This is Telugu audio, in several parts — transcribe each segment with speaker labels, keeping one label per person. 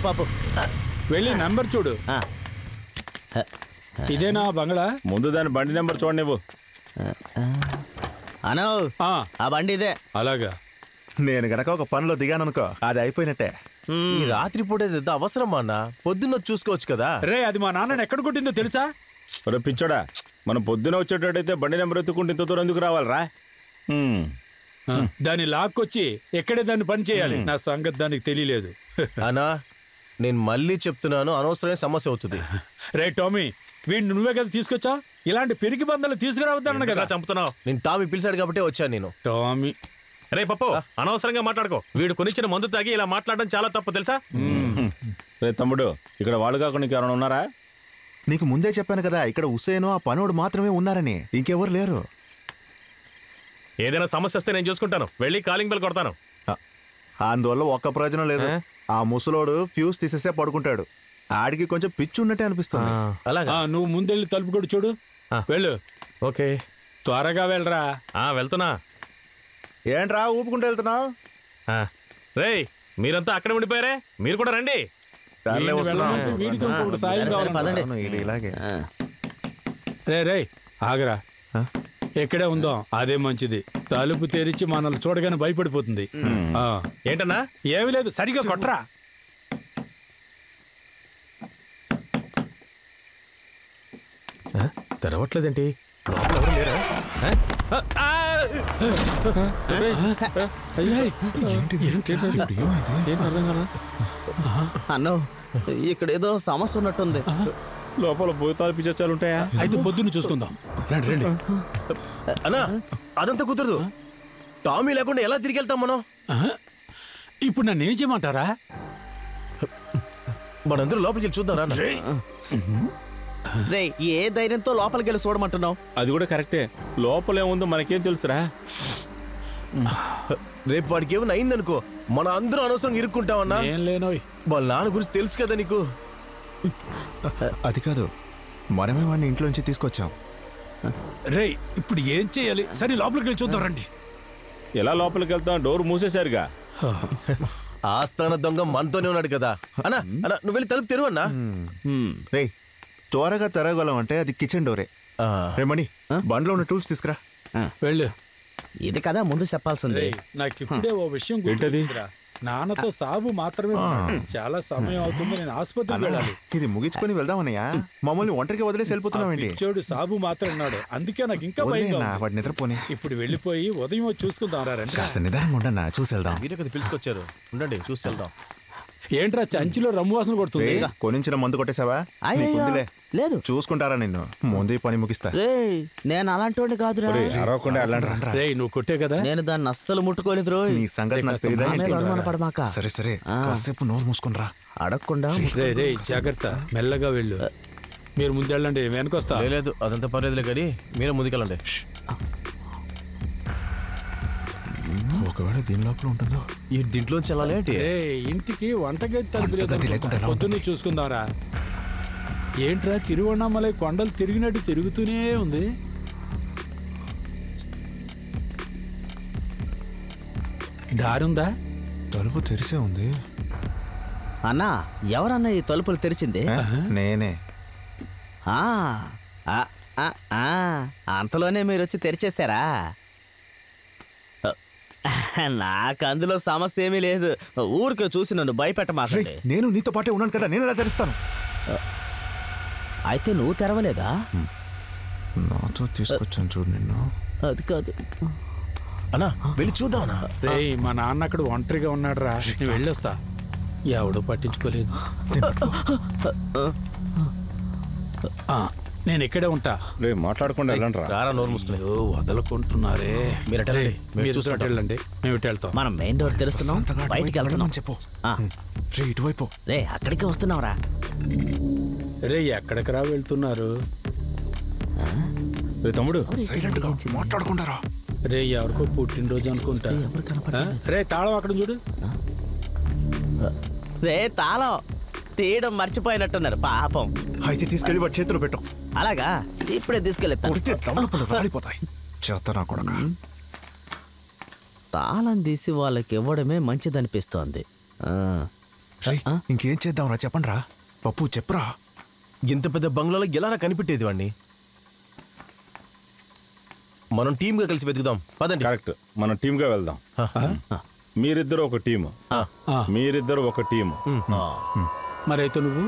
Speaker 1: పాపు
Speaker 2: వెళ్ళి నంబర్ చూడు. ఇదేనా బంగ్లా?
Speaker 3: ముందు దాని బండి నెంబర్ చూడండి నువ్వు.
Speaker 1: అనో ఆ బండి ఇదే.
Speaker 2: అలాగా.
Speaker 4: నేను గనక ఒక పనిలో దిగాననుకో అది అయిపోయినట్టే.
Speaker 5: ఈ రాత్రి పూట అవసరమా అన్న? పొద్దున్న చూసుకోవచ్చు కదా.
Speaker 2: రే అది మా నాన్నని ఎక్కడ కొట్టిందో తెలుసా?
Speaker 3: ఒరే పిచ్చోడా, మనం పొద్దున వచ్చేటట్టయితే బండి నెంబర్ ఎత్తుకుంటే ఇంత దూరం ఎందుకు రావాలరా?
Speaker 2: దాన్ని లాక్కొచ్చి ఎక్కడే దాన్ని పని చేయాలి. నా సంగతి దానికి తెలియలేదు.
Speaker 5: అన్నా నేను మళ్ళీ చెప్తున్నాను, అనవసరమైన సమస్య అవుతుంది.
Speaker 2: రే టామీ, వీడిని నువ్వే కదా తీసుకొచ్చా? ఇలాంటి పెరిగి బంధాలు తీసుకురావద్దన్న కదా
Speaker 5: చంపుతున్నావు. నేను టామీ పిలిచాడు కాబట్టి వచ్చాను నేను.
Speaker 2: టామీ
Speaker 6: రే పప్పు, అనవసరంగా మాట్లాడుకో. వీడు కొనిచ్చిన మందు తాగి ఇలా మాట్లాడడం చాలా తప్పు తెలుసా?
Speaker 3: రే తమ్ముడు, ఇక్కడ వాళ్ళు కాకుండా ఎవరైనా ఉన్నారా?
Speaker 4: నీకు ముందే చెప్పాను కదా, ఇక్కడ హుసేను ఆ పనోడు మాత్రమే ఉన్నారని, ఇంకెవరు లేరు.
Speaker 6: ఏదైనా సమస్య వస్తే నేను చూసుకుంటాను. వెళ్ళి కాలింగ్ బెల్ కొడతాను.
Speaker 4: అందువల్ల ఒక్క ప్రయోజనం లేదు. ఆ ముసలోడు ఫ్యూజ్ తీసేసే పడుకుంటాడు. ఆడికి కొంచెం పిచ్చి ఉన్నట్టే అనిపిస్తుంది.
Speaker 5: అలాగా
Speaker 2: నువ్వు ముందెళ్ళి తలుపు కూడా చూడు. వెళ్ళు.
Speaker 6: ఓకే,
Speaker 2: త్వరగా వెళ్ళరా.
Speaker 6: వెళ్తున్నా.
Speaker 4: ఏంట్రా ఊపుకుంటూ వెళ్తున్నావు?
Speaker 6: రే మీరంతా అక్కడ ఉండిపోయారే, మీరు కూడా రండి.
Speaker 2: వీడికి ఇంకొకటి సాయం కావాలి.
Speaker 4: ఇలాగే
Speaker 2: రే రే ఆగరా. ఎక్కడే ఉందాం, అదే మంచిది. తలుపు తెరిచి మనల్ని చూడగానే భయపడిపోతుంది.
Speaker 6: ఏంటన్నా?
Speaker 2: ఏమీ లేదు, సరిగా కొట్టరా.
Speaker 6: తెరవట్లేదేంటి? లోపల ఎవరు లేరా?
Speaker 1: అన్నో ఇక్కడ ఏదో సమస్య ఉన్నట్టుంది.
Speaker 3: లోపల భూతాలు పిచ్చాలు ఉంటాయా?
Speaker 2: అయితే పొద్దున్న చూసుకుందాం. రండి రండి.
Speaker 5: అన్నా అదంతా కుదరదు. టామీ లేకుండా ఎలా తిరిగి వెళ్తాం మనం?
Speaker 2: ఇప్పుడు నన్ను ఏం చేయమంటారా?
Speaker 5: మనందరూ లోపలికి వెళ్ళి చూద్దాం.
Speaker 1: రే ఏ ధైర్యంతో లోపలికి వెళ్ళి చూడమంటున్నావు?
Speaker 3: అది కూడా కరెక్టే. లోపల ఏముందో మనకేం తెలుసురా?
Speaker 5: రేపు వాడికి ఏమైనా అయిందనుకో, మన అందరూ అనవసరంగా ఇరుక్కుంటామన్నా.
Speaker 2: ఏం లేనోయ్,
Speaker 5: వాళ్ళ నాన్న గురించి తెలుసు కదా నీకు.
Speaker 4: అది కాదు, మనమే వాడిని ఇంట్లో నుంచి తీసుకొచ్చాం.
Speaker 2: రే ఇప్పుడు ఏం చేయాలి? సరే లోపలికి వెళ్ళి చూద్దాం రండి.
Speaker 3: ఎలా లోపలికి వెళ్తాం? డోర్ మూసేశారుగా.
Speaker 5: ఆస్థాన దొంగ మనతోనే ఉన్నాడు కదా. అన్నా అన్నా నువ్వు వెళ్ళి తలుపు తెరువు అన్నా.
Speaker 4: రే త్వరగా తెరగలం అంటే అది కిచెన్ డోరే. రేమణి బండ్లో ఉన్న టూల్స్ తీసుకురా.
Speaker 2: వెళ్ళు.
Speaker 1: ఇది కదా ముందు చెప్పాల్సింది.
Speaker 2: నాకు ఇప్పుడే ఓ విషయం గుర్తొచ్చిందిరా. నాన్నతో సాబు మాత్రమే చాలా సమయం అవుతుంది, నేను ఆసుపత్రికి వెళ్ళాలి.
Speaker 4: ఇది ముగించుకొని వెళ్దామన్నయ్యా. మమ్మల్ని ఒంటరికి వదిలేసి వెళ్ళిపోతున్నామండి.
Speaker 2: చూడు సాబు మాత్రం ఉన్నాడు, అందుకే నాకు ఇంకా భయం.
Speaker 4: వాడు నిద్రపోని.
Speaker 2: ఇప్పుడు వెళ్ళిపోయి ఉదయం చూసుకుందాం రండి.
Speaker 4: కాస్త నిదానంగా ఉండన్నా, చూసి వెళ్దాం.
Speaker 5: మీరే కదా పిలుచుకొచ్చారు, ఉండండి చూసి వెళ్దాం.
Speaker 2: ఏంట్రా చంచిలో రమ్ము వాసన కొడుతుంది?
Speaker 4: కొనించిన మందు కొట్టేసావా?
Speaker 1: లేదు
Speaker 4: చూసుకుంటారా నిన్ను. ముందు పని ముగిస్తా.
Speaker 1: నేను అలాంటి వాడిని కాదురా.
Speaker 2: నువ్వు కొట్టే కదా.
Speaker 1: నేను దాన్ని అస్సలు ముట్టుకోలేదు రో.
Speaker 4: నీ సంగతి నాకు తెలియదా?
Speaker 1: సరే
Speaker 4: సరే కాసేపు నోరు మూసుకునిరా.
Speaker 1: అడగకుండా.
Speaker 2: రే జాగ్రత్త, మెల్లగా వెళ్ళు. మీరు ముందెళ్ళండి, వెనకొస్తా.
Speaker 5: లేదు అదంతా పర్లేదులే కానీ మీరే ముందుకెళ్ళండి.
Speaker 4: ఒకవేళ దీని లోపల ఉంటుందో.
Speaker 5: ఈ దీంట్లోంచి వెళ్ళాలి.
Speaker 2: ఇంటికి వంటగది తలుపు పొద్దున్నే చూసుకుందారా. ఏంట్రా తిరువണ്ണామలై కొండలు తిరిగినట్టు తిరుగుతూనే ఉంది. దారుందా?
Speaker 4: తలుపు తెరిసే ఉంది.
Speaker 1: అన్నా ఎవరన్నా ఈ తలుపులు తెరిచింది?
Speaker 4: నేనే.
Speaker 1: అంతలోనే మీరు వచ్చి తెరిచేశారా? నాకు అందులో సమస్య ఏమీ లేదు. ఊరికే చూసి నన్ను భయపెట్టమాకండి.
Speaker 4: నేను నీతో పాటే ఉన్నాను కదా, నేను ఎలా తెరుస్తాను?
Speaker 1: అయితే నువ్వు తెరవలేదా?
Speaker 4: నాతో తీసుకొచ్చాను చూడు నిన్ను.
Speaker 1: అది కాదు
Speaker 5: అన్నా, వెళ్ళి చూద్దాం.
Speaker 2: మా నాన్న అక్కడ ఒంటరిగా ఉన్నాడు రా, నేను వెళ్ళొస్తా. ఎవడు పట్టించుకోలేదు. నేను ఇక్కడే ఉంటా.
Speaker 3: మాట్లాడకుండా
Speaker 2: వదలకుంటున్నారే.
Speaker 5: మీరు
Speaker 2: వెళ్ళండి, మేము ఇటు వెళ్తాం.
Speaker 1: మనం మెయిన్ డోర్ తెరుస్తున్నాం, బయటికి వెళ్తున్నాం.
Speaker 4: చెప్పు ఇటువైపు.
Speaker 1: రే అక్కడికి వస్తున్నావురా.
Speaker 2: రే ఎక్కడికి రా వెళ్తున్నారు?
Speaker 3: తమ్ముడు
Speaker 4: సైలెంట్ గా మాట్లాడుకుంటారా?
Speaker 2: రే ఎవరికో పుట్టినరోజు అనుకుంటా. రే తాళం అక్కడ చూడు.
Speaker 1: రే తాళం తీయడం మర్చిపోయినట్టున్నారు పాపం.
Speaker 4: అయితే తీసుకెళ్ళి వాడి చేతిలో పెట్టు.
Speaker 1: అలాగా, ఇప్పుడే
Speaker 4: తీసుకెళ్ళిపోతాయి. చేస్తారా కొడక.
Speaker 1: తాళం తీసి వాళ్ళకి ఇవ్వడమే మంచిదనిపిస్తోంది.
Speaker 4: ఇంకేం చేద్దాంరా చెప్పండి రా. పప్పు చెప్పరా.
Speaker 5: ఇంత పెద్ద బంగ్లాలో ఎలా కనిపెట్టేది వాడిని? మనం టీమ్గా కలిసి వెతుకుదాం పదండి.
Speaker 3: కరెక్ట్, మనం టీమ్గా వెళ్దాం. మీరిద్దరు ఒక టీము, మీరిద్దరు ఒక టీము.
Speaker 2: మరైతే నువ్వు?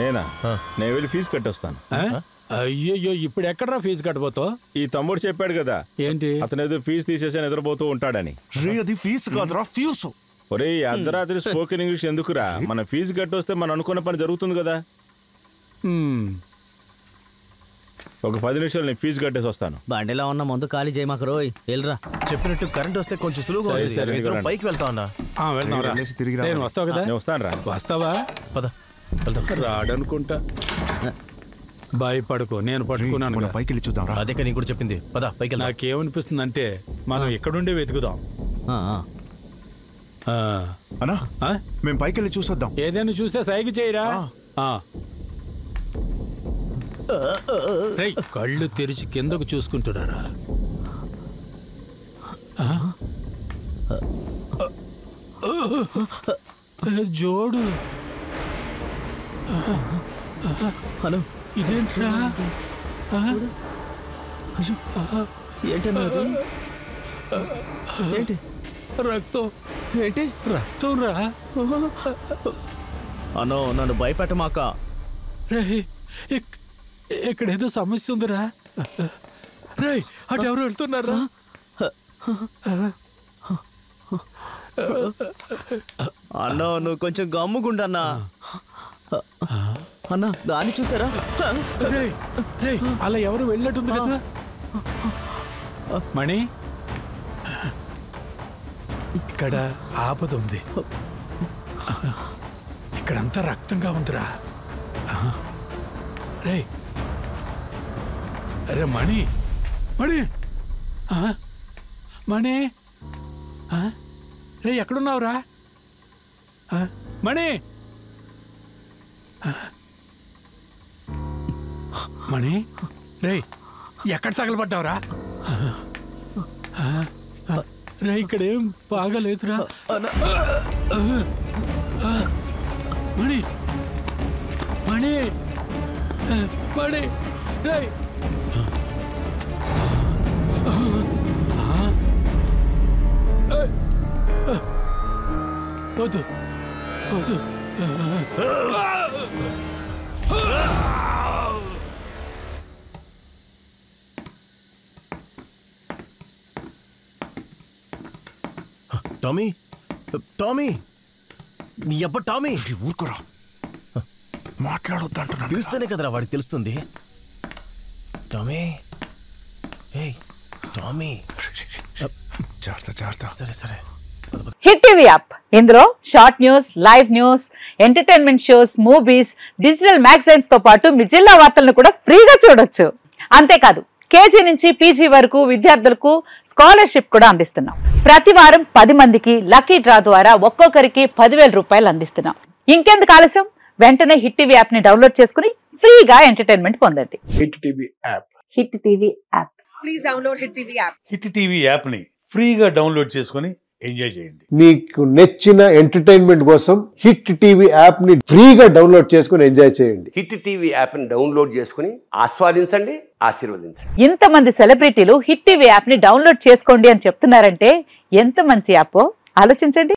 Speaker 3: నేను వెళ్ళి ఫీజు కట్టొస్తాను.
Speaker 2: అయ్యయ్యో, ఇప్పుడు ఎక్కడరా ఫీజు కట్టబోతావు?
Speaker 3: ఈ తమ్ముడు చెప్పాడు కదా
Speaker 2: ఏంటి,
Speaker 3: అతను ఏదో ఫీజు తీసేసి నిద్రపోతూ ఉంటాడని.
Speaker 4: అది ఫీజు కాదురా, ఫ్యూస్.
Speaker 3: ఒరే అర్ధరాత్రి స్పోకెన్ ఇంగ్లీష్ ఎందుకురా? మన ఫీజు కట్టొస్తే మనం అనుకున్న పని జరుగుతుంది కదా. ఒక 10 నిమిషాలు నేను ఫీజు కట్టేసి వస్తాను.
Speaker 1: బండిలో ఉన్న ముందు ఖాళీ చేయమాక రోయ్, వెళ్ళరా.
Speaker 5: చెప్పినట్టు కరెంట్ వస్తే కొంచెం సులువుగా ఉంది. పైకి వెళ్తా అన్నా.
Speaker 4: తిరిగి
Speaker 2: నేను వస్తావు కదా?
Speaker 3: నేను వస్తాను రా.
Speaker 2: వస్తావా?
Speaker 5: పద వెళ్దాం.
Speaker 2: రాడనుకుంటా. భయపడుకో, నేను పట్టుకున్నాను.
Speaker 4: పైకి వెళ్ళి చూద్దాం రా.
Speaker 5: అదే కానీ కూడా చెప్పింది. పద పైకి వెళ్దాం.
Speaker 2: నాకేమనిపిస్తుంది అంటే మనం ఇక్కడుండే వెతుకుదాం.
Speaker 4: అన్నా మేము పైకి వెళ్ళి చూసొద్దాం.
Speaker 2: ఏదైనా చూస్తే సైకి చేయరా. కళ్ళు తెరిచి కిందకు చూసుకుంటున్నారా? జోడు.
Speaker 1: హలో,
Speaker 2: ఇదేంట్రా?
Speaker 1: ఏంటన్నా ఏంటి?
Speaker 2: రక్తం.
Speaker 1: ఏంటి
Speaker 2: రక్తం రా.
Speaker 1: అన్నో, నన్ను భయపెట్టమాక.
Speaker 2: ఇక్కడేదో సమస్య ఉందిరా. రే, అటు ఎవరు వెళ్తున్నారా?
Speaker 1: అన్నో, నువ్వు కొంచెం గమ్ముకుంటన్నా. అన్నా, దాన్ని చూసారా?
Speaker 2: అలా ఎవరు వెళ్ళినట్టుంది కదా. మణి, ఇక్కడ ఆపద ఉంది. ఇక్కడంతా రక్తంగా ఉందిరా. రే అరే మణి, మణి, మణి, రే ఎక్కడున్నావురా? మణి, మణి, రే ఎక్కడ తగలబడ్డావురా? రే ఇక్కడేం బాగాలేదురా. మణి, మణి, మణి, రే వద్దు వద్దు.
Speaker 5: టామీ, టామీ, నీ అబ్బ టామీ,
Speaker 4: ఊరుకోరా. మాట్లాడొద్దంటున్నా.
Speaker 5: పిలుస్తేనే కదరా వాడికి తెలుస్తుంది. టామీ, టామీ,
Speaker 4: జాగ్రత్త.
Speaker 5: సరే సరే.
Speaker 7: హిట్ టీవీ యాప్, ఇందులో short news, live news, entertainment shows, movies, digital magazines తో పాటు మీ జిల్లా వార్తలను కూడా ఫ్రీగా చూడొచ్చు. అంతేకాదు, కేజీ నుంచి పీజీ వరకు విద్యార్థులకు స్కాలర్షిప్ కూడా అందిస్తున్నాం. ప్రతి వారం 10 మందికి లక్కీ డ్రా ద్వారా ఒక్కొక్కరికి 10,000 రూపాయలు అందిస్తున్నాం. ఇంకెందుకు ఆలస్యం, వెంటనే హిట్ టీవీ యాప్ ని డౌన్లోడ్ చేసుకుని ఫ్రీగా ఎంటర్టైన్మెంట్ పొందండి.
Speaker 8: Hit TV app.
Speaker 7: Hit TV app.
Speaker 9: Please download hit TV app.
Speaker 8: Hit TV app ని ఫ్రీగా డౌన్లోడ్ చేసుకుని ఎంజాయ్ చేయండి.
Speaker 10: మీకు నచ్చిన ఎంటర్టైన్మెంట్ కోసం హిట్ టీవీ యాప్ ని ఫ్రీగా డౌన్లోడ్ చేసుకుని ఎంజాయ్ చేయండి.
Speaker 11: హిట్ టీవీ యాప్ ని డౌన్లోడ్ చేసుకుని ఆస్వాదించండి, ఆశీర్వదించండి.
Speaker 7: ఇంతమంది సెలబ్రిటీలు హిట్ టీవీ యాప్ ని డౌన్లోడ్ చేసుకోండి అని చెప్తున్నారంటే ఎంత మంచి యాప్ ఆలోచించండి.